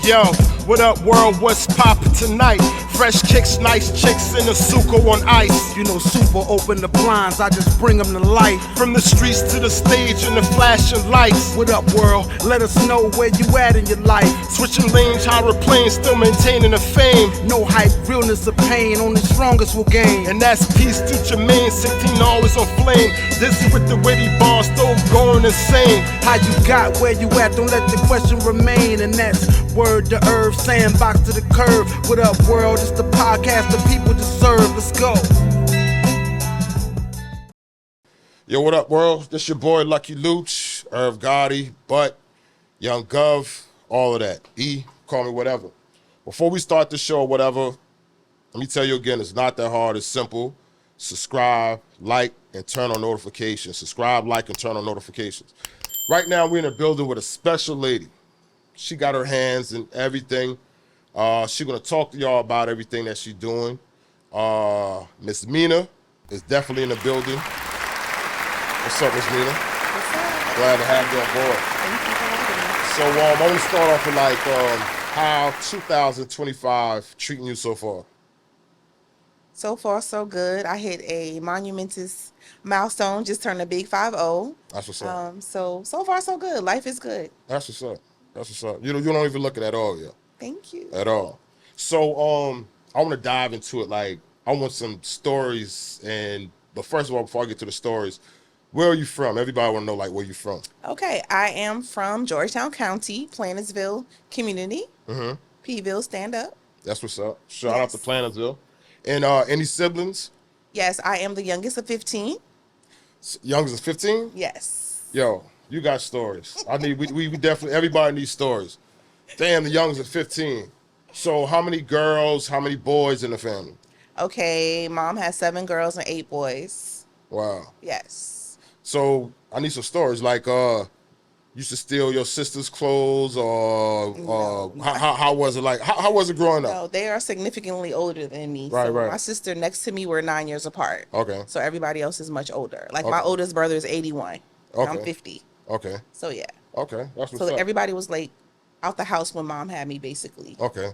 Yo, what up world, what's poppin' tonight? Fresh kicks, nice chicks in a suco on ice. You know Super open the blinds, I just bring them to life. From the streets to the stage and the flashing lights. What up world, let us know where you at in your life. Switching lanes, hydroplanes, still maintaining the fame. No hype, realness of pain, only strongest will gain. And that's peace to Jermaine, 16 always on flame. Dizzy with the witty bars, still going insane. How you got where you at, don't let the question remain. And that's word to herb, sandbox to the curb. What up world, it's the podcast the people deserve, let's go. Yo, what up world? This your boy Lucky Luch, Irv Gotti, Butt, Young Gov, all of that. E, call me whatever. Before we start the show or whatever, let me tell you again, it's not that hard, it's simple. Subscribe, like, and turn on notifications. Subscribe, like, and turn on notifications. Right now, we're in a building with a special lady. She got her hands in everything. She's gonna talk to y'all about everything that she's doing. Miss Mina is definitely in the building. What's up, Miss Mina? What's up? Glad to have you on board. Thank you for having me. So I want to start off with like how 2025 treating you so far. So far, so good. I hit a monumentous milestone, just turned a big 50. That's what's up. So far, so good. Life is good. That's what's up. That's what's up. You don't even look at all yet. Thank you. At all. So I want to dive into it. Like I want some stories, but first of all, before I get to the stories, where are you from? Everybody want to know like where you from. Okay, I am from Georgetown County, Plantersville Community. Mm-hmm. P-ville, stand up. That's what's up. Shout out to Plantersville. And any siblings? Yes, I am the youngest of 15. Youngest of 15? Yes. Yo, you got stories. We definitely, everybody needs stories. Damn, the youngest of 15. So how many girls, how many boys in the family? Okay, mom has 7 girls and 8 boys. Wow. Yes. So I need some stories. Like, used to steal your sister's clothes, or No. how was it like? How was it growing up? No, they are significantly older than me. Right, so right. My sister next to me were 9 years apart. Okay. So everybody else is much older. Like Okay. my oldest brother is 81. And I'm Okay. 50. Okay. So yeah. Okay. That's what's So up. everybody was like out the house when mom had me, basically. Okay.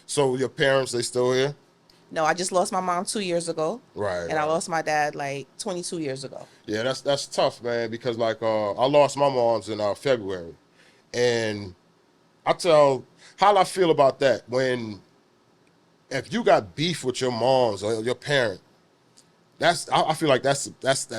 So your parents, they still here? No, I just lost my mom 2 years ago. Right. And I lost my dad like 22 years ago. Yeah, that's tough, man, because like I lost my mom's in February. And how I feel about that when if you got beef with your moms or your parent, I feel like that's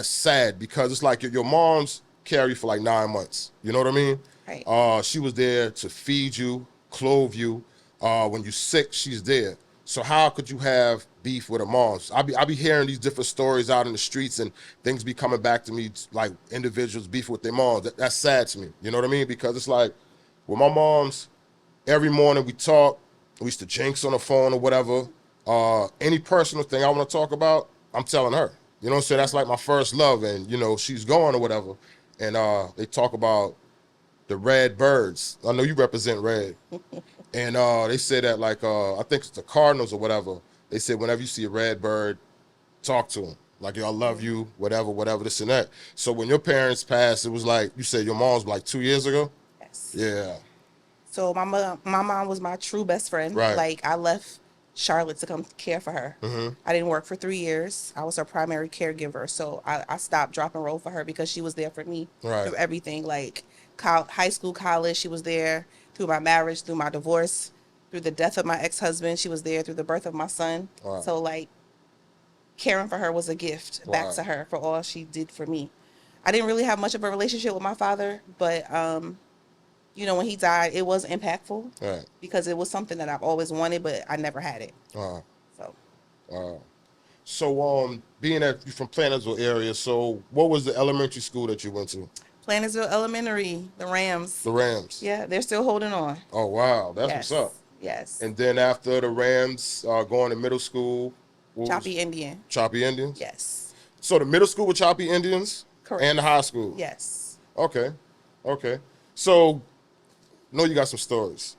sad because it's like your mom's carry you for like 9 months. You know what I mean? Right. She was there to feed you, clothe you. When you're sick, she's there. So how could you have beef with her moms? I be hearing these different stories out in the streets and things be coming back to me like individuals beef with their moms. That's sad to me. You know what I mean? Because it's like with my moms, every morning we talk. We used to jinx on the phone or whatever. Any personal thing I want to talk about, I'm telling her. You know what I'm saying? That's like my first love, and you know she's gone or whatever. And they talk about the red birds. I know you represent red. And they say that like, I think it's the Cardinals or whatever. They said whenever you see a red bird, talk to them. Like, yo, I love you, whatever, this and that. So when your parents passed, it was like, you said your mom's like 2 years ago? Yes. Yeah. So my mom was my true best friend. Right. Like I left Charlotte to come care for her. Mm-hmm. I didn't work for 3 years. I was her primary caregiver. So I stopped, drop, and roll for her because she was there for me Right. through everything. Like high school, college, she was there through my marriage, through my divorce, through the death of my ex-husband. She was there through the birth of my son. Wow. So like caring for her was a gift back Wow. to her for all she did for me. I didn't really have much of a relationship with my father, but you know, when he died, it was impactful Right. because it was something that I've always wanted, but I never had it. Wow. So So being that you're from Plantersville area, so what was the elementary school that you went to? Plantersville Elementary, the Rams. The Rams. Yeah, they're still holding on. Oh, wow. That's Yes. what's up. Yes. And then after the Rams, going to middle school. Choppy Indian. Choppy Indians? Yes. So the middle school with Choppy Indians? Correct. And the high school? Yes. Okay. So, know you got some stories.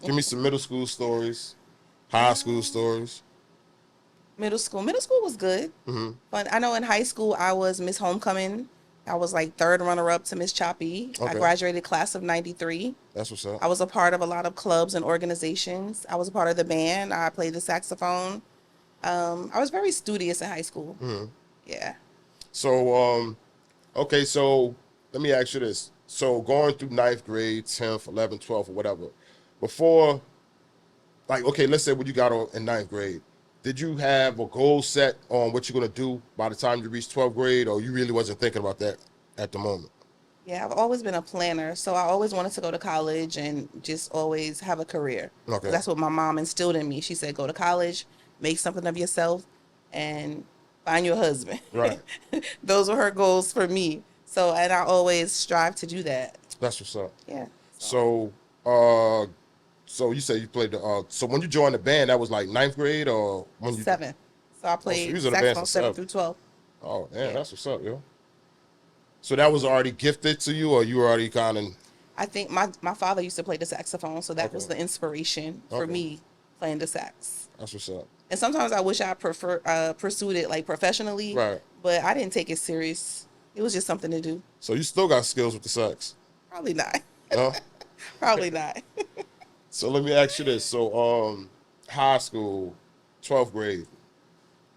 Give me some middle school stories, high school stories. Middle school was good. Mm-hmm. But I know in high school I was Miss Homecoming I was like third runner-up to Miss Choppy. I Okay. graduated class of 93. That's what's up. I was a part of a lot of clubs and organizations. I was a part of the band. I played the saxophone. I was very studious in high school. Yeah. So, okay, so let me ask you this. So going through ninth grade, 10th, 11th, 12th, or whatever, before, like, okay, let's say when you got on in ninth grade, did you have a goal set on what you're going to do by the time you reach 12th grade, or you really wasn't thinking about that at the moment? Yeah, I've always been a planner. So I always wanted to go to college and just always have a career. Okay. That's what my mom instilled in me. She said, go to college, make something of yourself, and find your husband. Right. Those were her goals for me. So, and I always strive to do that. That's what's up. Yeah. So you say you played the, so when you joined the band, that was like ninth grade or when you? 7th. So I played you was in the band saxophone since 7 7th. through 12. Oh, man, Yeah. that's what's up, yo. So that was already gifted to you, or you were already kind of? I think my father used to play the saxophone, so that was Okay. the inspiration for Okay. me playing the sax. That's what's up. And sometimes I wish I pursued it like professionally, Right. but I didn't take it serious. It was just something to do. So you still got skills with the sax, Probably not. no? Probably not. So let me ask you this. So, high school, 12th grade,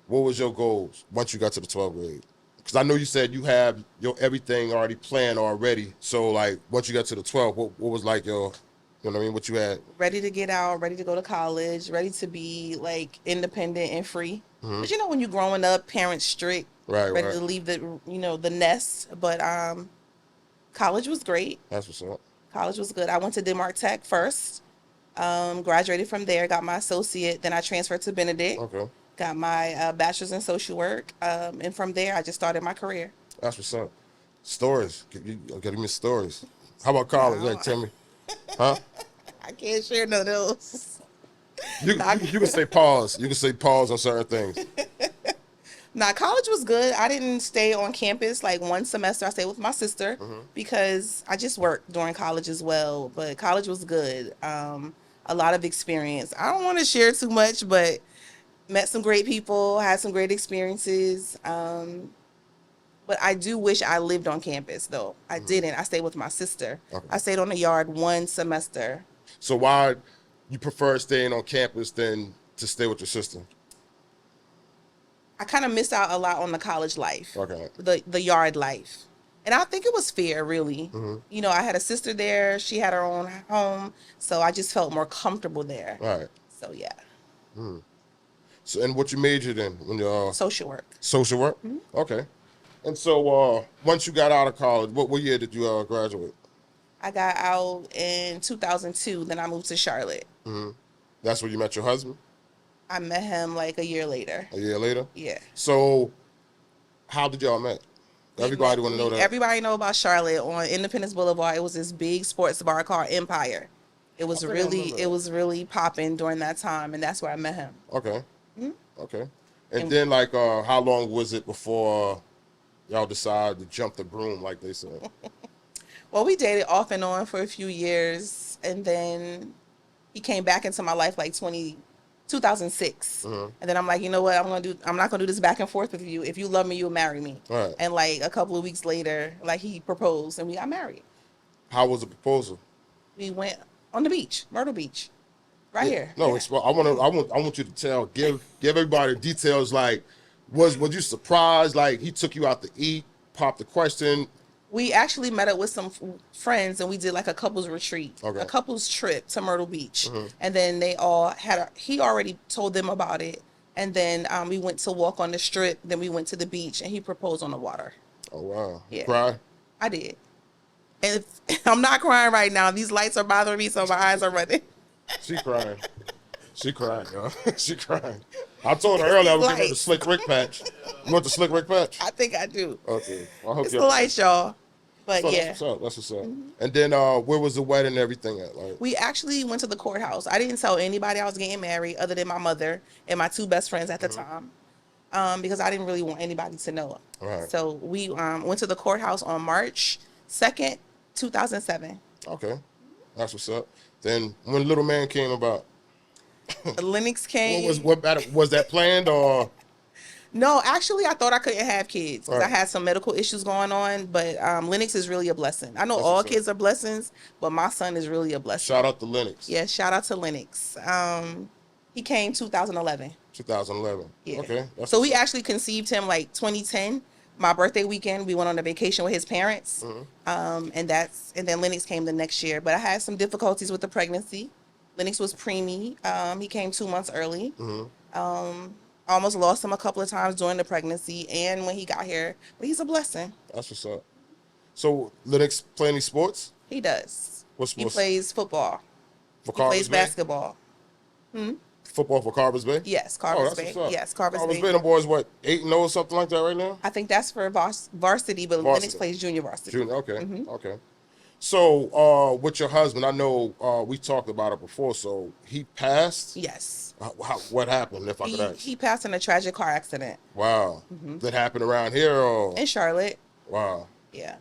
what was your goals once you got to the 12th grade? Because I know you said you have your everything already planned already. So, like, once you got to the 12th, what was like your, you know what I mean, what you had? Ready to get out, ready to go to college, ready to be like independent and free. But you know, when you're growing up, parents strict, Right, ready right. to leave the nest. But college was great. That's what's up. College was good. I went to Denmark Tech first. Graduated from there, got my associate. Then I transferred to Benedict. Okay. Got my bachelor's in social work. And from there, I just started my career. That's what's up. Stories. Give me stories. How about college? No. Like, tell me. Huh? I can't share none of those. You can say pause. You can say pause on certain things. Nah, college was good. I didn't stay on campus like one semester. I stayed with my sister because I just worked during college as well. But college was good. A lot of experience. I don't want to share too much, but met some great people, had some great experiences. But I do wish I lived on campus, though. I didn't. I stayed with my sister. Okay. I stayed on the yard one semester. So why you prefer staying on campus than to stay with your sister? I kind of missed out a lot on the college life, Okay. the yard life. And I think it was fair, really. You know, I had a sister there. She had her own home. So I just felt more comfortable there. All right. So, yeah. So, and what you majored in when you Social work. social work? Okay. And so once you got out of college, what year did you graduate? I got out in 2002. Then I moved to Charlotte. That's where you met your husband? I met him like a year later. A year later? Yeah. So how did y'all met? Everybody want to know that. Everybody know about Charlotte on Independence Boulevard. It was this big sports bar called Empire. It was I think I remember really, that. it was really popping during that time, and that's where I met him. Okay. Okay. And then, like, how long was it before y'all decided to jump the broom, like they said? Well, we dated off and on for a few years, and then he came back into my life like 2006. And then I'm like, you know what? I'm not gonna do this back and forth with you. If you love me, you'll marry me. Right. And like a couple of weeks later, like he proposed and we got married. How was the proposal? We went on the beach, Myrtle Beach, right here. No, Yeah. it's, I want you to give everybody details. Like, was you surprised? Like, he took you out to eat, popped the question. We actually met up with some friends and we did like a couples retreat, Okay. a couples trip to Myrtle Beach. And then they all he already told them about it. And then we went to walk on the strip. Then we went to the beach and he proposed on the water. Oh wow! Yeah. Cry. I did. And I'm not crying right now. These lights are bothering me, so my eyes are running. She crying. She crying, y'all. She crying. I told her earlier I was giving her the Lights. slick Rick patch. You want the slick Rick patch? I think I do. Okay. Well, I hope It's you. the lights, y'all. But So yeah. That's what's up. That's what's up. And then where was the wedding and everything at? Like, We actually went to the courthouse. I didn't tell anybody I was getting married other than my mother and my two best friends at the time, because I didn't really want anybody to know. Right. So we went to the courthouse on March 2nd, 2007. okay, that's what's up. Then when Little Man came about, Lennox came. was that planned or? No, actually, I thought I couldn't have kids because I Right. had some medical issues going on. But Lennox is really a blessing. I know That's all what's up. kids are blessings, but my son is really a blessing. Shout out to Lennox. Yeah, shout out to Lennox. He came 2011. 2011. Yeah. Okay. That's So what's we up. actually conceived him like 2010. My birthday weekend, we went on a vacation with his parents. And then Lennox came the next year. But I had some difficulties with the pregnancy. Lennox was preemie. He came 2 months early. Almost lost him a couple of times during the pregnancy and when he got here. But he's a blessing. That's what's up. So Lennox play any sports? He does. What's He plays football. for He plays Carver's Bay? basketball. Football for Carver's Bay? Yes, Oh, Carver's that's Bay. what's up. Yes, Carver's Carver's Bay. Bay, them boys, what, 8-0 or something like that right now? I think that's for varsity, but Lennox Varsity. plays junior varsity. Junior, okay, okay. So, with your husband, I know we talked about it before. So he passed. Yes. What happened? If I could ask. He passed in a tragic car accident Wow. That happened around here, or in Charlotte. wow. Yeah,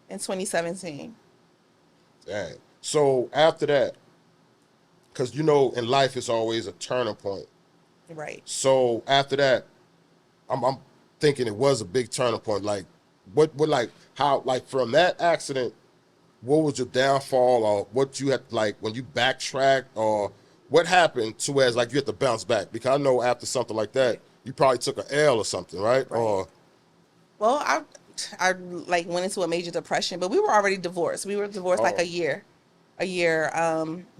in 2017. Dang. So after that, because you know, in life it's always a turning point. Right. So after that, I'm thinking it was a big turning point. Like, what, how, like from that accident, what was your downfall, or what you had, like, when you backtracked, or what happened to as like you had to bounce back? Because I know after something like that, you probably took an L or something, right? Or Well, I like went into a major depression, but we were already divorced. We were divorced like a year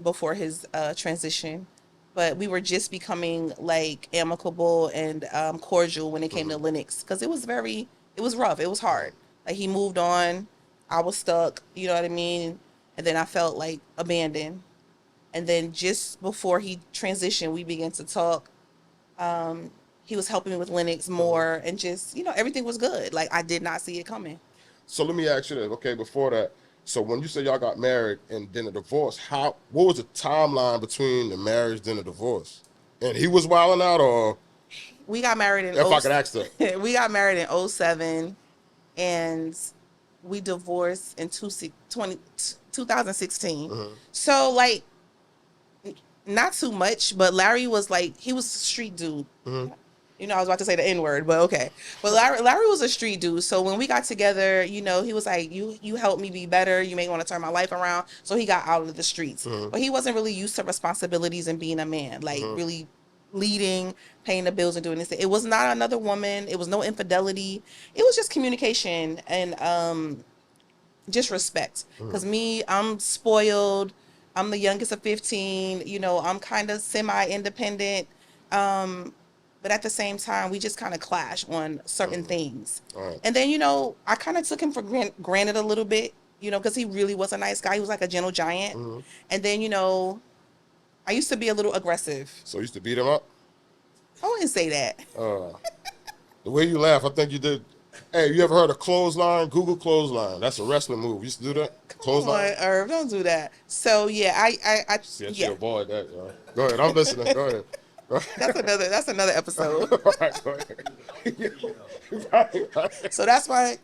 before his transition. But we were just becoming like amicable and cordial when it came to Lennox, because it was rough. It was hard. Like, he moved on, I was stuck. You know what I mean? And then I felt like abandoned. And then just before he transitioned, we began to talk. He was helping me with Lennox more, and just, everything was good. Like, I did not see it coming. so let me ask you this. Okay, before that, so when you said y'all got married and then a divorce, what was the timeline between the marriage and the divorce? And he was wilding out, or We got married in if I could ask that? we got married in 07, and we divorced in 2016. So, like, not too much, but Larry was like, he was a street dude. I was about to say the N-word, but okay. But Larry was a street dude. So when we got together, he was like, you helped me be better. You may want to turn my life around. So he got out of the streets. But he wasn't really used to responsibilities and being a man, like really leading, paying the bills and doing this. It was not another woman. It was no infidelity. It was just communication and just respect. Because I'm spoiled. I'm the youngest of 15. I'm kind of semi-independent. But at the same time, we just kind of clash on certain things. Right. And then, I kind of took him for granted a little bit, because he really was a nice guy. He was like a gentle giant. And then, I used to be a little aggressive. So you used to beat him up? I wouldn't say that. The way you laugh, I think you did. Hey, you ever heard of clothesline? Google clothesline. That's a wrestling move. You used to do that? Come on, Irv, don't do that. So, yeah, I Yeah, avoid that, yo. Go ahead, I'm listening. Go ahead. That's another episode. Right, go ahead. Right. So that's why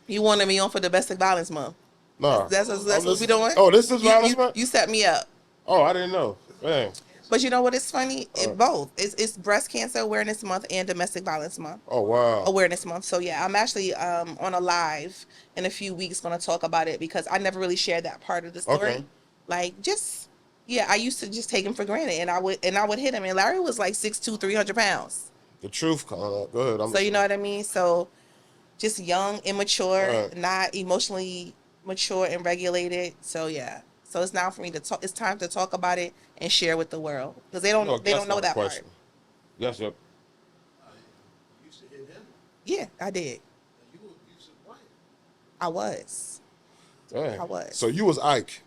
you wanted me on for Domestic Violence Month. Nah. That's what we doing. Oh, this is Violence Month? You set me up. Oh, I didn't know. Man. But you know what? It's funny. Both. It's Breast Cancer Awareness Month and Domestic Violence Month. Oh, wow. Awareness Month. So yeah, I'm actually on a live in a few weeks going to talk about it, because I never really shared that part of the story. Okay. Like, I used to just take him for granted, and I would hit him. And Larry was like 6'2", 300 pounds. The truth coming up. Go ahead. So you know what I mean? So just young, immature, not emotionally mature and regulated. So yeah. So it's now for me to talk. It's time to talk about it and share with the world, because they don't know that part. Yes, yep. You used to hit him. Yeah, I did. You used to fight. I was. Dang. I was. So you was Ike.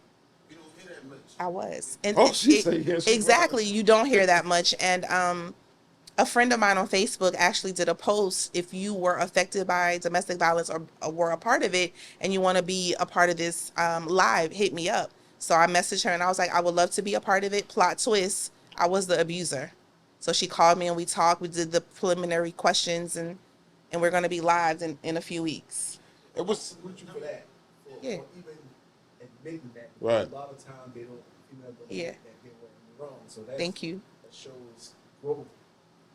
You don't hear that much. I was. And She said yes. exactly. You don't hear that much. And a friend of mine on Facebook actually did a post. If you were affected by domestic violence or were a part of it, and you want to be a part of this live, hit me up. So I messaged her and I was like, I would love to be a part of it. Plot twist, I was the abuser. So she called me and we talked. We did the preliminary questions, and we're going to be live in a few weeks. It was Salute you for that. For Yeah. even admitting that. Right. A lot of times they don't, believe Yeah. that they were wrong. So that's, Thank you. that shows growth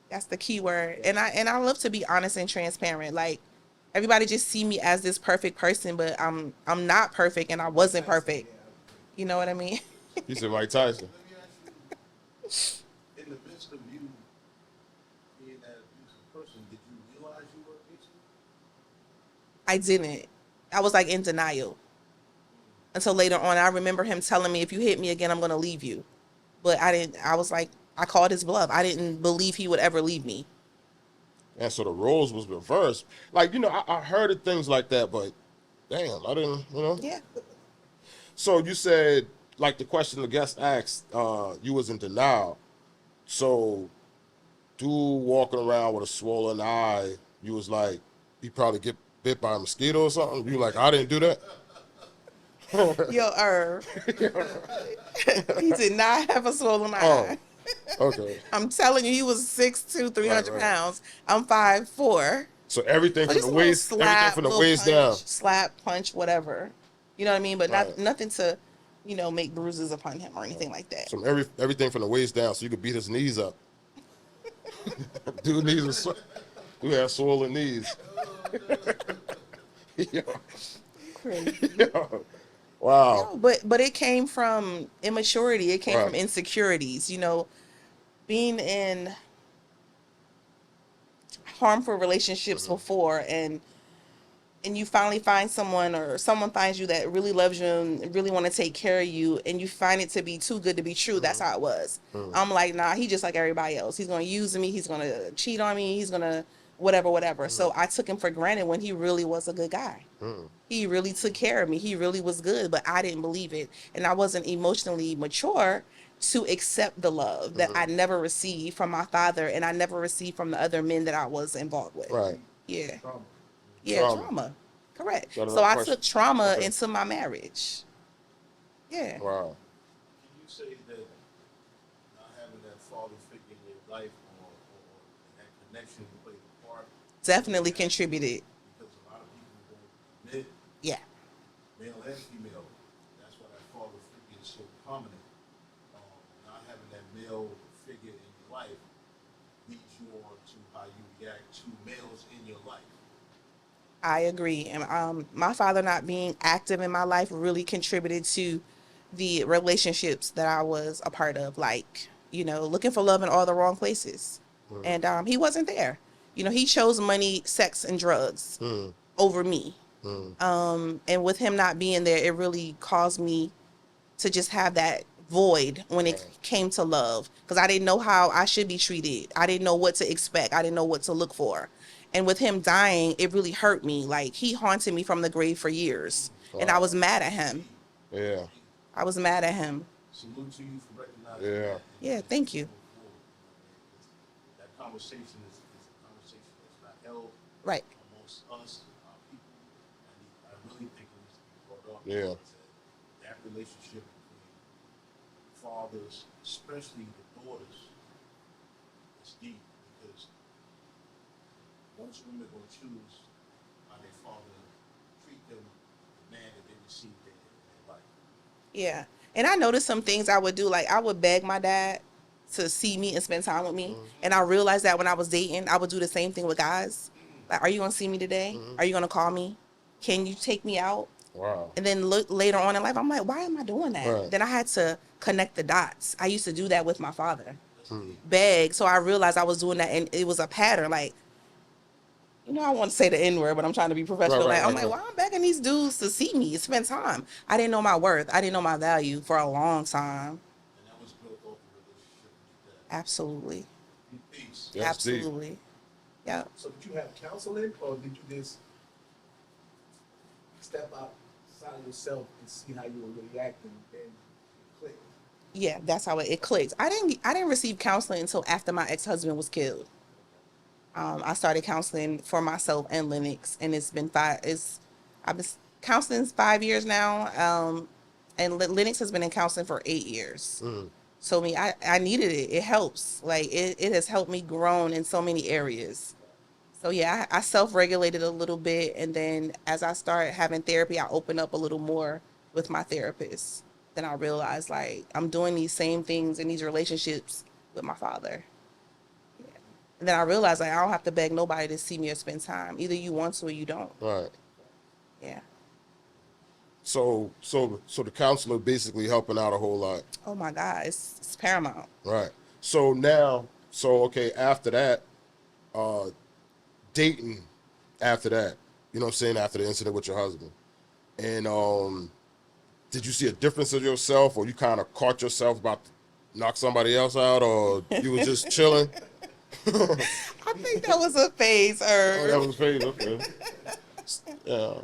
That's the key word. And I love to be honest and transparent. Like everybody just see me as this perfect person, but I'm not perfect and I wasn't perfect. You know what I mean? He said Mike Tyson. Let me ask you, in the midst of you being that abusive person, did you realize you were abusive? I didn't. I was like in denial. Until later on, I remember him telling me, if you hit me again, I'm going to leave you. But I didn't, I was like, I called his bluff. I didn't believe he would ever leave me. And so the roles was reversed. Like, you know, I heard of things like that, but damn, I didn't, you know. Yeah. So you said, like the question the guest asked, you was in denial. So dude walking around with a swollen eye, you was like, he probably get bit by a mosquito or something? You like, I didn't do that? Yo, Irv. He did not have a swollen eye. Okay. I'm telling you, he was 6'2", 300 Right. pounds. I'm 5'4". So everything So from just the a little waist, everything slap, from the little waist punch, down. slap, punch, whatever. You know what I mean? But Right. nothing to, make bruises upon him or anything like that. So everything from the waist down, so you could beat his knees up. Dude dude has swollen knees. Yeah. Crazy. Yeah. Wow. No, but it came from immaturity. It came Right. from insecurities. Being in harmful relationships before, and you finally find someone, or someone finds you that really loves you and really want to take care of you, and you find it to be too good to be true. That's how it was. I'm like, nah, he just like everybody else. He's gonna use me. He's gonna cheat on me. He's gonna whatever. So I took him for granted when he really was a good guy. He really took care of me. He really was good, but I didn't believe it. And I wasn't emotionally mature to accept the love that I never received from my father, and I never received from the other men that I was involved with. Right. Yeah. Trauma. Yeah, Trauma. trauma. Correct. Got So another I question? took trauma Okay. into my marriage. Yeah. Wow. Can you say that not having that father figure in your life or that connection played a part? Definitely contributed. Because a lot of people don't admit, Yeah. male and female, that's why that father figure is so prominent. Not having that male figure in your life leads you on to how you react to males in your life. I agree. And my father not being active in my life really contributed to the relationships that I was a part of, like, looking for love in all the wrong places. And he wasn't there. He chose money, sex, and drugs over me. And with him not being there, it really caused me to just have that void when it came to love, because I didn't know how I should be treated. I didn't know what to expect. I didn't know what to look for. And with him dying, it really hurt me. Like, he haunted me from the grave for years. And I was mad at him. Yeah. I was mad at him. Salute to you for recognizing Yeah. that. Yeah, thank you. That conversation is a conversation that's not held Right. amongst us, our people, and I really think it needs to be brought up. Yeah. That relationship between fathers, especially the daughters, is deep, because most women will choose how their father treat them, the man that they received in their life. Yeah. And I noticed some things I would do. Like, I would beg my dad to see me and spend time with me. And I realized that when I was dating, I would do the same thing with guys. Like, are you going to see me today? Are you going to call me? Can you take me out? Wow. And then look later on in life, I'm like, why am I doing that? Right. Then I had to connect the dots. I used to do that with my father. Beg. So I realized I was doing that, and it was a pattern. Like, I want to say the N-word, but I'm trying to be professional. Right, I'm right, like, why I'm begging these dudes to see me, spend time? I didn't know my worth. I didn't know my value for a long time. And that was built off the relationship with your dad. Absolutely. Peace. That's deep. Absolutely. Yeah. So did you have counseling, or did you just step outside of yourself and see how you were really acting, and it clicked? Yeah, that's how it clicked. I didn't receive counseling until after my ex-husband was killed. I started counseling for myself and Lennox, and I've been counseling 5 years now. And Lennox has been in counseling for 8 years. So I needed it. It helps. Like, it has helped me grow in so many areas. So yeah, I self-regulated a little bit, and then as I started having therapy, I opened up a little more with my therapist. Then I realized, like, I'm doing these same things in these relationships with my father. Yeah. And then I realized like I don't have to beg nobody to see me or spend time. Either you want to or you don't. Right. Yeah. So the counselor basically helping out a whole lot. Oh my God, it's paramount. Right. So now, okay, after that, dating after that, you know what I'm saying, after the incident with your husband. And did you see a difference of yourself, or you kind of caught yourself about to knock somebody else out, or you were just chilling? I think that was a phase, Oh, that was phase, okay. Yeah.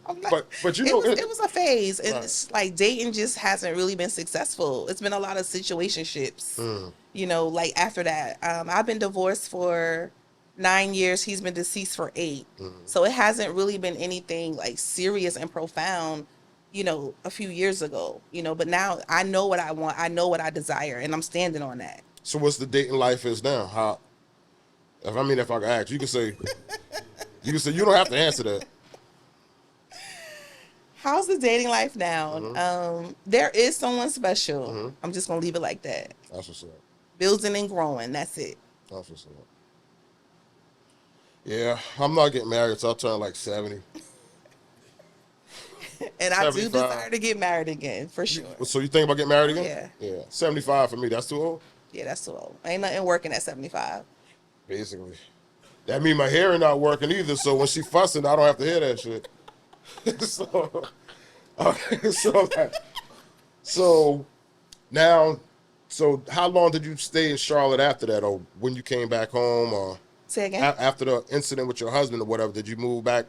But you know it was a phase. And Right. it's like dating just hasn't really been successful. It's been a lot of situationships. You know, like after that. I've been divorced for 9 years. He's been deceased for 8. So it hasn't really been anything like serious and profound, you know, a few years ago. You know, but now I know what I want. I know what I desire, and I'm standing on that. So what's the dating life is now? How? If I can ask, you can say you don't have to answer that. How's the dating life now? There is someone special. I'm just gonna leave it like that. That's what's up. Building and growing. That's it. That's what's up. Yeah, I'm not getting married until I turn like 70. And I do 75. desire to get married again, for sure. So you think about getting married again? Yeah. Yeah. 75 for me. That's too old. Yeah, that's too old. Ain't nothing working at 75. Basically. That mean my hearing not working either. So when she fussing, I don't have to hear that shit. so, okay, so now, how long did you stay in Charlotte after that, or when you came back home, or Say again? after the incident with your husband or whatever? Did you move back?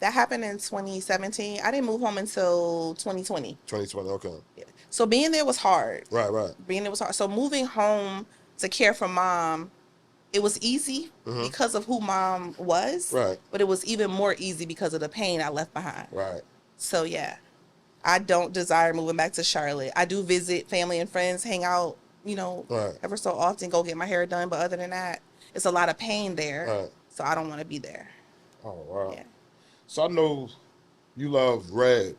That happened in 2017. I didn't move home until 2020. 2020. Okay. Yeah. So being there was hard. Right. Being there was hard. So moving home to care for mom, it was easy because of who mom was. Right. But it was even more easy because of the pain I left behind. Right. So yeah, I don't desire moving back to Charlotte. I do visit family and friends, hang out, you know, Right. ever so often, go get my hair done. But other than that, it's a lot of pain there. Right. So I don't want to be there. Oh wow. Yeah. So I know you love red.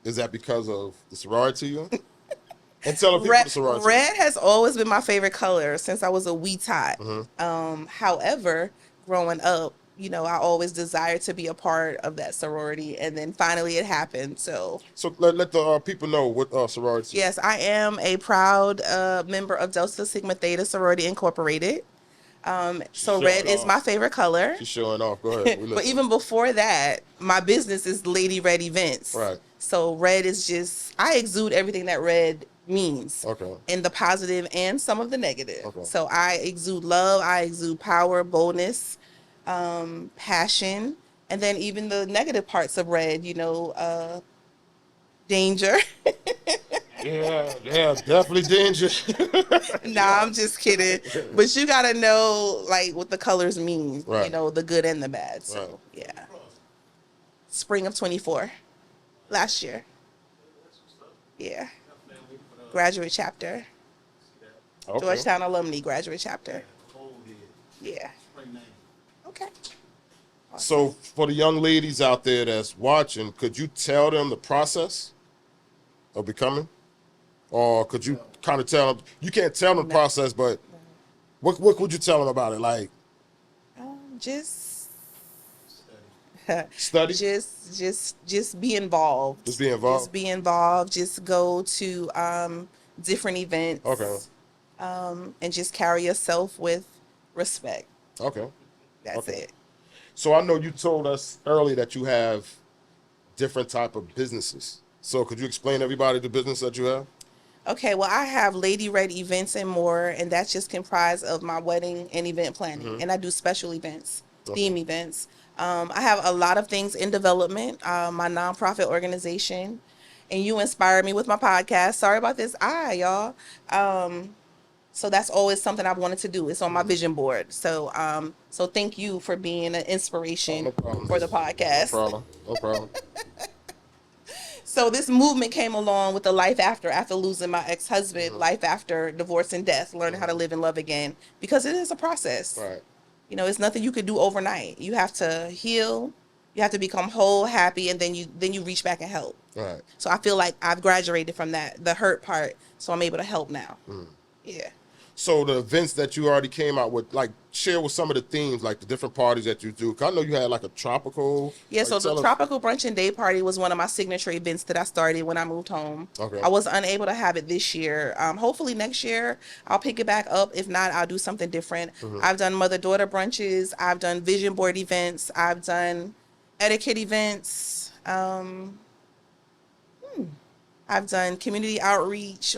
Is that because of the sorority you? And tell the people the sorority. Red has always been my favorite color since I was a wee tot. However, growing up, you know, I always desired to be a part of that sorority, and then finally it happened. So let the people know what sorority. yes, I am a proud member of Delta Sigma Theta Sorority Incorporated. So red is my favorite color. She's showing off. Go ahead. But even before that, my business is Ladyreddevents. Right. So red is just, I exude everything that red means. Okay. In the positive and some of the negative. Okay. So I exude love, I exude power, boldness, passion, and then even the negative parts of red, you know, danger. Yeah, definitely danger. Nah, I'm just kidding. But you gotta know like what the colors mean. Right. You know, the good and the bad. So Right. yeah. Spring of 24. Last year. Yeah. Graduate chapter. Okay. Georgetown alumni graduate chapter. Yeah. Okay. So for the young ladies out there that's watching, could you tell them the process of becoming? Or could you kind of tell them, you can't tell them the process, but what would you tell them about it? Like Just study? just be involved. Just be involved? Just be involved. Just go to different events. Okay. And just carry yourself with respect. Okay. That's Okay. it. So I know you told us earlier that you have different type of businesses. So could you explain to everybody the business that you have? Okay, well, I have Ladyreddevents and more, and that's just comprised of my wedding and event planning. And I do special events, theme events. I have a lot of things in development, my nonprofit organization, and you inspired me with my podcast. Sorry about this eye, y'all. So that's always something I've wanted to do. It's on my vision board. So so thank you for being an inspiration No problem. for the podcast. No problem. So this movement came along with the life after losing my ex-husband, life after divorce and death, learning how to live and love again, because it is a process. Right. You know, it's nothing you could do overnight. You have to heal, you have to become whole, happy, and then you reach back and help. Right. So I feel like I've graduated from that, the hurt part, so I'm able to help now. Yeah. So the events that you already came out with, like, share with some of the themes, like the different parties that you do. 'Cause I know you had like a tropical. Yeah, like, so the tell us- Tropical Brunch and Day Party was one of my signature events that I started when I moved home. Okay. I was unable to have it this year. Hopefully next year I'll pick it back up. If not, I'll do something different. I've done mother-daughter brunches. I've done vision board events. I've done etiquette events. I've done community outreach.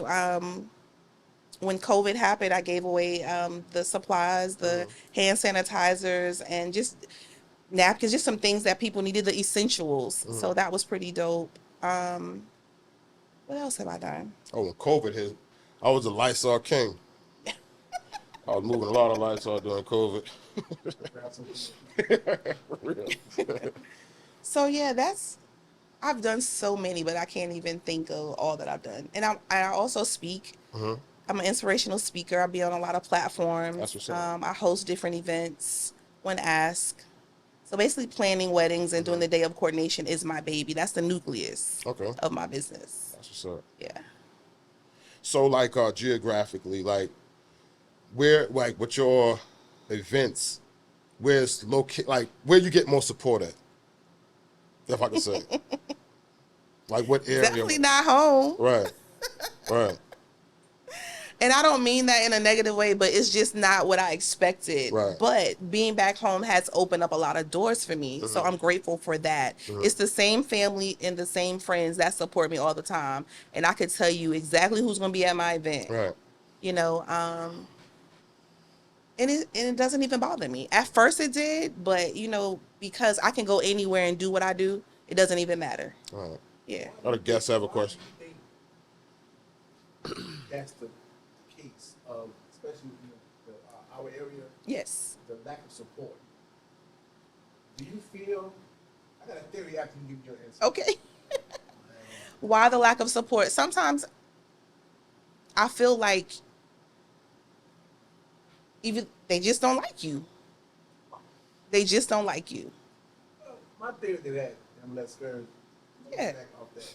When COVID happened, I gave away the supplies, the hand sanitizers, and just napkins, just some things that people needed, the essentials. So that was pretty dope. What else have I done? Oh, when COVID hit, I was a Lysol king. I was moving a lot of Lysol during COVID. For real. So yeah, I've done so many, but I can't even think of all that I've done. And I also speak. I'm an inspirational speaker. I be on a lot of platforms. That's what's up. I host different events when asked. So basically, planning weddings and doing the day of coordination is my baby. That's the nucleus Okay. of my business. That's what's up. Yeah. So like geographically, like where, like with your events, where's like where you get more support at? If I could say. Like what area? Definitely not home. Right. Right. And I don't mean that in a negative way, but it's just not what I expected. Right. But being back home has opened up a lot of doors for me. So I'm grateful for that. It's the same family and the same friends that support me all the time. And I could tell you exactly who's going to be at my event. Right. You know, and it doesn't even bother me. At first it did, but, you know, because I can go anywhere and do what I do, it doesn't even matter. Right. Yeah. Other guests have a question. Why do you think that's the case of, especially in our area, Yes. the lack of support? Do you feel? I got a theory after you give your answer. Okay. Why the lack of support? Sometimes I feel like even they just don't like you. They just don't like you. My theory to that, I'm less scared. Yeah. Back off that.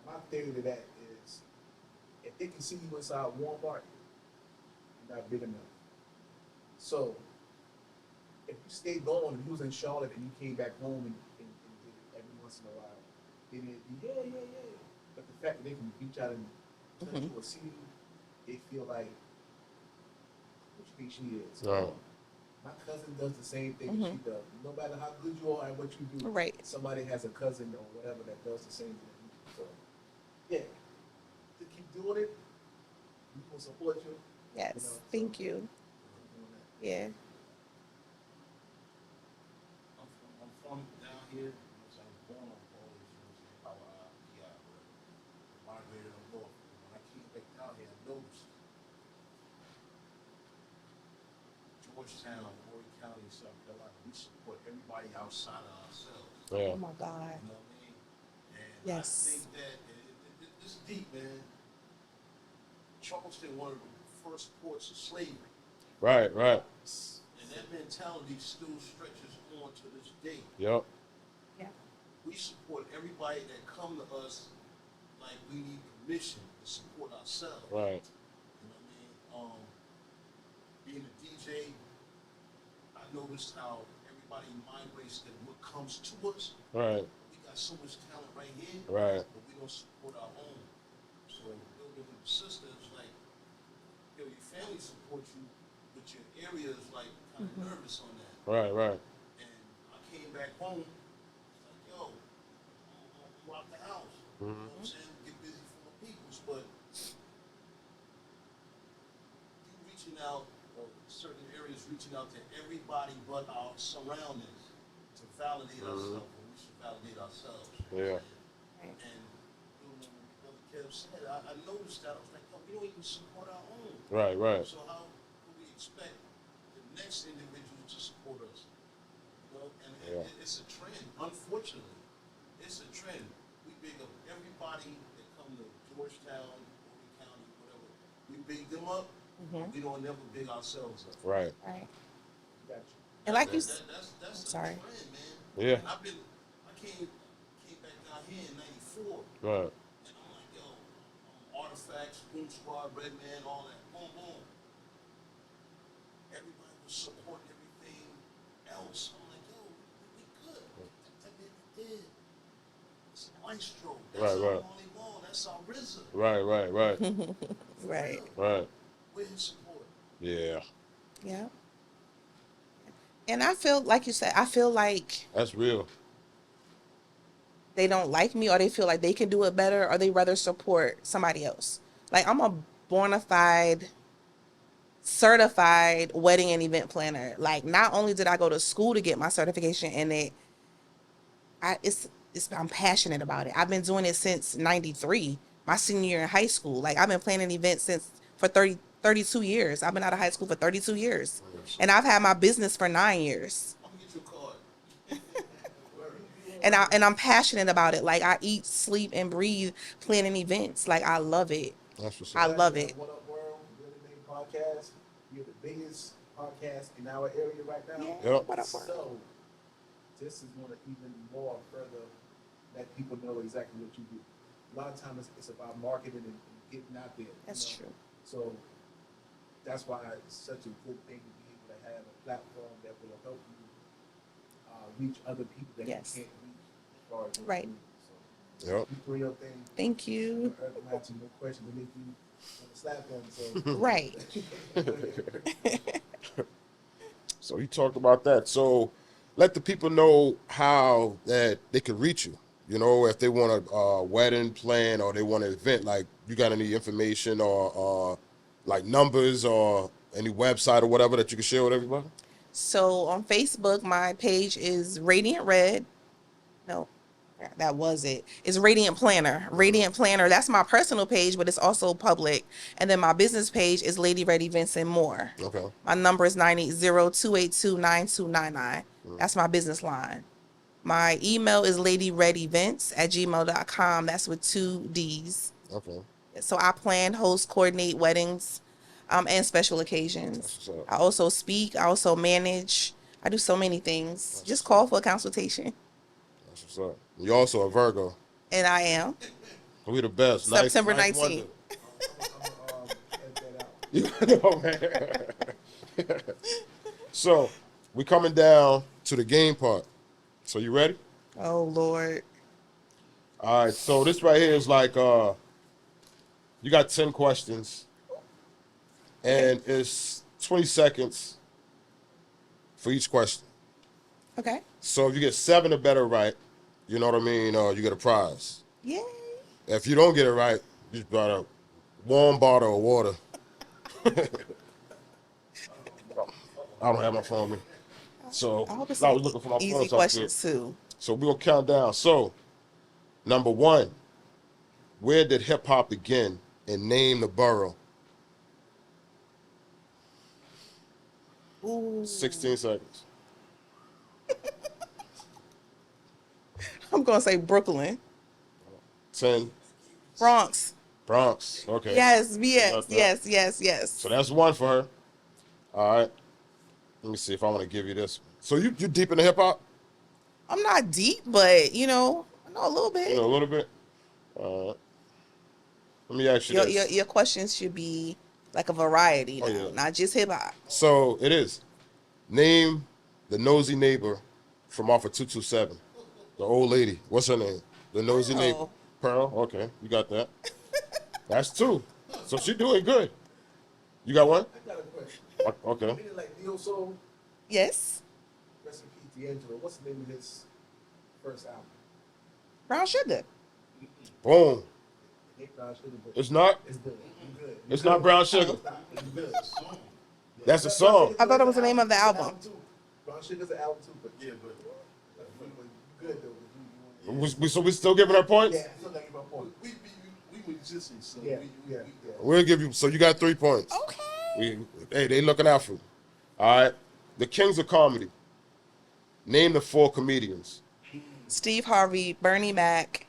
My theory to that is, if they can see you inside Walmart, you're not big enough. So, if you stay going, if you was in Charlotte and you came back home and did it every once in a while, then it'd be yeah. But the fact that they can reach out and touch you or see you, they feel like, what you think she is? Right. My cousin does the same thing that she does. No matter how good you are at what you do, Right. somebody has a cousin or whatever that does the same thing. So, yeah, to keep doing it, we will support you. Yes. You know, so Thank you. keep doing that. Yeah. I'm from down here. I was born on Polish, how I migrated up north. When I came back down here, I noticed Georgetown, Horry County, South Carolina, we support everybody outside of ourselves. Yeah. Oh my God. You know what I mean? And Yes. I think that it's deep, man. Charleston, one of the first ports of slavery. Right. Right. And that mentality still stretches on to this day. Yep. Yeah. We support everybody that come to us like we need permission to support ourselves. Right. You know what I mean? Being a DJ, I noticed how everybody migrates to what comes to us. Right. We got so much talent right here, Right. but we don't support our own. So building with the sisters, like, yo, your family supports you, but your area is like kind of nervous on that. Right. Right. And I came back home, it's like, yo, I'm out the house. You know what I'm saying? Get busy for my peoples, but you reaching out, or certain areas reaching out to everybody but our surroundings to validate ourselves, and we should validate ourselves. Yeah. And Brother Kev said, I noticed that. I was like, yo, we don't even support our own. Right. Right. So how can we expect the next individual to support us? You know, and Yeah. it's a trend. Unfortunately, it's a trend. We big up everybody that come to Georgetown, Horry County, whatever. We big them up. We don't never big ourselves up. Right. Right. Got you. And like you That's a sorry. trend, man. Yeah. And I came back down here in '94. Right. And I'm like, yo, artifacts, Boom Squad, Red Man, all that, boom, boom. everybody was supporting everything else. I'm like, yo, we good. And then we did. It's Maestro. That's Right, our right. Molly Wall. That's our RZA. Right. Right. With his support. Yeah. Yeah. And I feel like you said, I feel like That's real. they don't like me, or they feel like they can do it better, or they rather support somebody else. Like, I'm a bona fide, certified wedding and event planner. Like, not only did I go to school to get my certification in it, I'm passionate about it. I've been doing it since '93, my senior year in high school. Like, I've been planning events for 32 years. I've been out of high school for 32 years. And I've had my business for 9 years. I'm gonna get you a card. And I'm passionate about it. Like, I eat, sleep, and breathe planning events. Like, I love it. That's what's I up. love it. What Up World, Real Name Podcast. You're the biggest podcast in our area right now. Yeah. Yep. What up, world? So, this is going to even more further let people know exactly what you do. A lot of times it's about marketing and getting out there. That's you know? true. So, that's why it's such a good thing to be able to have a platform that will help you reach other people that Yes. you can't reach as far as what Right. you do. So, Yep. you do your thing. Thank you. I'm asking no question to make you want to slap them. So, Right. So he talked about that. So let the people know how that they can reach you. You know, if they want a wedding plan or they want an event, like you got any information or like numbers or any website or whatever that you can share with everybody? So on Facebook, my page is Radiant Red. No, that was it. It's Radiant Planner. Radiant Planner, that's my personal page, but it's also public. And then my business page is Ladyreddevents and more. Okay. My number is 980-282-9299. That's my business line. My email is ladyreddevents@gmail.com. That's with 2 D's. Okay. So I plan, host, coordinate weddings, and special occasions. That's what's up. I also speak. I also manage. I do so many things. Just call for a consultation. That's what's up. You also a Virgo. And I am. We the best. September Nice 19th. You know, man. So we coming down to the game part. So you ready? Oh, Lord. All right. So this right here is like you got 10 questions, and it's 20 seconds for each question. Okay. So if you get 7 or better right, you know what I mean, you get a prize. Yay. If you don't get it right, you just got a warm bottle of water. I don't have my phone with me. So I hope it's I was looking for my phone. easy so questions, too. So we're going to count down. So, number 1, where did hip-hop begin, and name the borough? Ooh. 16 seconds. I'm going to say Brooklyn. 10. Bronx. Bronx. Okay. Yes, That's yes, that. yes. So that's 1 for her. All right. Let me see if I want to give you this. So you deep in the hip-hop? I'm not deep, but, I know a little bit. You know, a little bit. Let me ask you this. Your questions should be like a variety, Oh, now, yeah. not just hip hop. So it is. Name the nosy neighbor from off of 227. The old lady. What's her name? The nosy Pearl. neighbor. Pearl. Okay, you got that. That's 2. So she doing good. You got 1? I got a question. Okay. Meaning like Neo Soul, Yes, rest in peace, D'Angelo. What's the name of his first album? Brown Sugar. Boom. It ain't Brown Sugar, but It's not. it's good. You good. It's not Brown Sugar. Stop. You good. That's a song. I thought that was the name of the It's an album. too. Brown Sugar's an album too, but Yeah, but you good though. So we still giving her points? Yeah, still got my point. we resisting, so Yeah, yeah. We'll give you. So you got 3 points. Okay. Hey, they looking out for you. All right. The Kings of Comedy. Name the 4 comedians. Steve Harvey, Bernie Mac,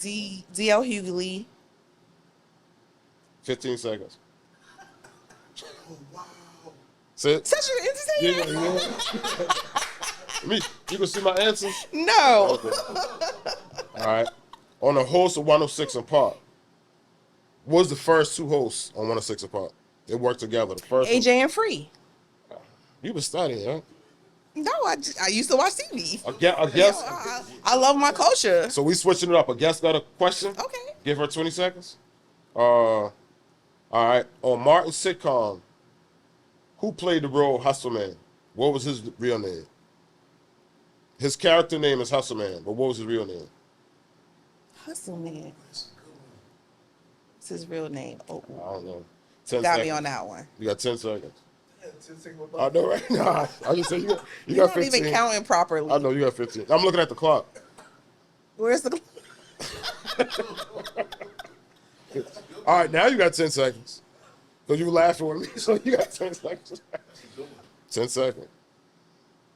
D.L. Hughley. 15 seconds. oh wow. Sit. Such an entertainer. Me, you can see my answers? No. Okay. All right. On the host of 106 and Park. What was the first 2 hosts on 106 and Park? They worked together. The first AJ and Free. one, you was studying, huh? No, I used to watch TV. A guest. I love my culture. So we switching it up. A guest got a question? Okay. Give her 20 seconds. All right. On Martin's sitcom, who played the role Hustle Man? What was his real name? His character name is Hustle Man, but what was his real name? Hustle Man. What's his real name? Oh, I don't know. 10 you got seconds. me on that one. You got 10 seconds. Yeah, 10 seconds. I know, right? Nah, I just said you got You're 15. not even counting properly. I know you got 15. I'm looking at the clock. Where's the? All right, now you got 10 seconds. Because you were laughing with me, so you got 10 seconds. 10 seconds.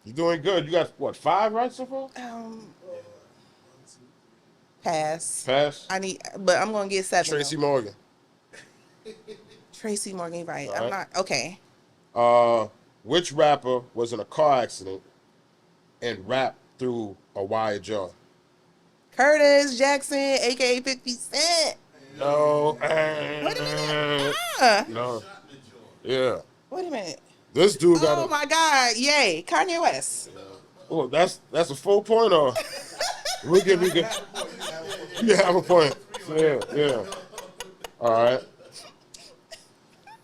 You're doing good. You got, what, 5 right so far? Pass. Pass. But I'm gonna get 7. Tracy Morgan. Tracy Morgan, right? All I'm right. not okay. Which rapper was in a car accident and rapped through a wire jar? Curtis Jackson, aka 50 Cent. No. Wait a minute. No. Yeah. Wait a minute. This dude got Oh my God! Yay, Kanye West. Oh, that's a full point, or we'll give you good. You have a point. Yeah. All right.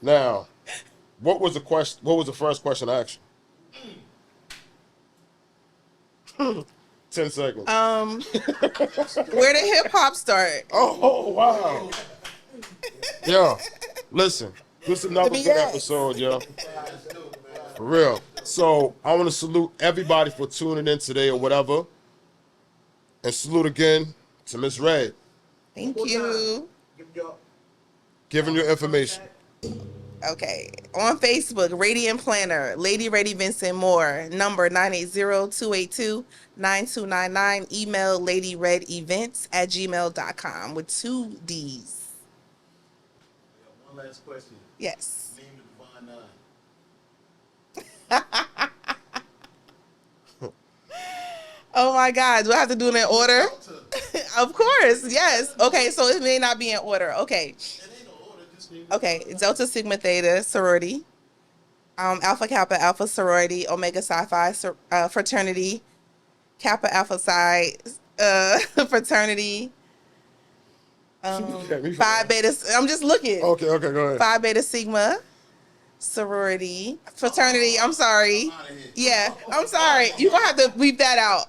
Now, what was the question? What was the first question I asked you? 10 seconds. Where did hip hop start? Oh wow. Yo, listen. This is another Let me good ask. episode, yo. For real. So I want to salute everybody for tuning in today or whatever. And salute again to Miss Red. Thank you. Giving your information. Okay. On Facebook, Radiant Planner, Ladyreddevents and more. Number 980-282-9299. Email ladyreddevents@gmail.com with 2 D's. One last question. Yes. Name the Divine Nine. Oh my God. Do I have to do it in order? Of course. Yes. Okay. So it may not be in order. Okay. It ain't no order, just name Okay. Delta Sigma Theta sorority. Alpha Kappa Alpha sorority. Omega Psi Phi fraternity. Kappa Alpha Psi fraternity. Phi Beta. I'm just looking. Okay, go ahead. Phi Beta Sigma sorority fraternity. I'm sorry. Yeah, I'm sorry. You're gonna have to bleep that out.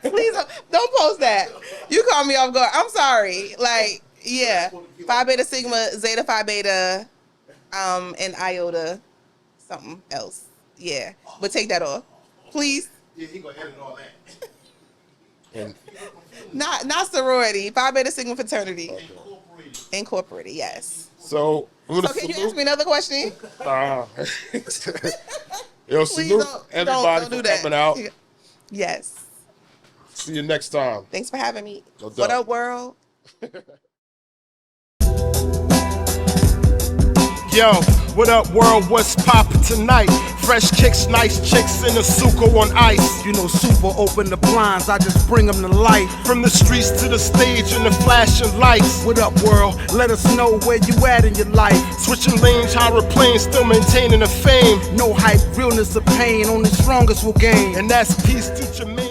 Please don't post that. You caught me off guard. I'm sorry. Like, yeah. Phi Beta Sigma, Zeta Phi Beta, and Iota, something else. Yeah, but take that off, please. Yeah, he gonna edit all that. And Not sorority. Phi Beta Sigma fraternity. Incorporated. Incorporated. Yes. so I'm gonna So can you ask salute. me another question? Yo, Please salute don't everybody do for that. coming out. Yes. See you next time. Thanks for having me. No doubt. What up, world? Yo, what up, world? What's poppin' tonight? Fresh kicks, nice chicks in a suco on ice. You know, super open the blinds, I just bring them to life. From the streets to the stage and the flashing lights. What up, world? Let us know where you at in your life. Switching lanes, higher planes, still maintaining the fame. No hype, realness of pain, only strongest will gain. And that's peace to Jermaine.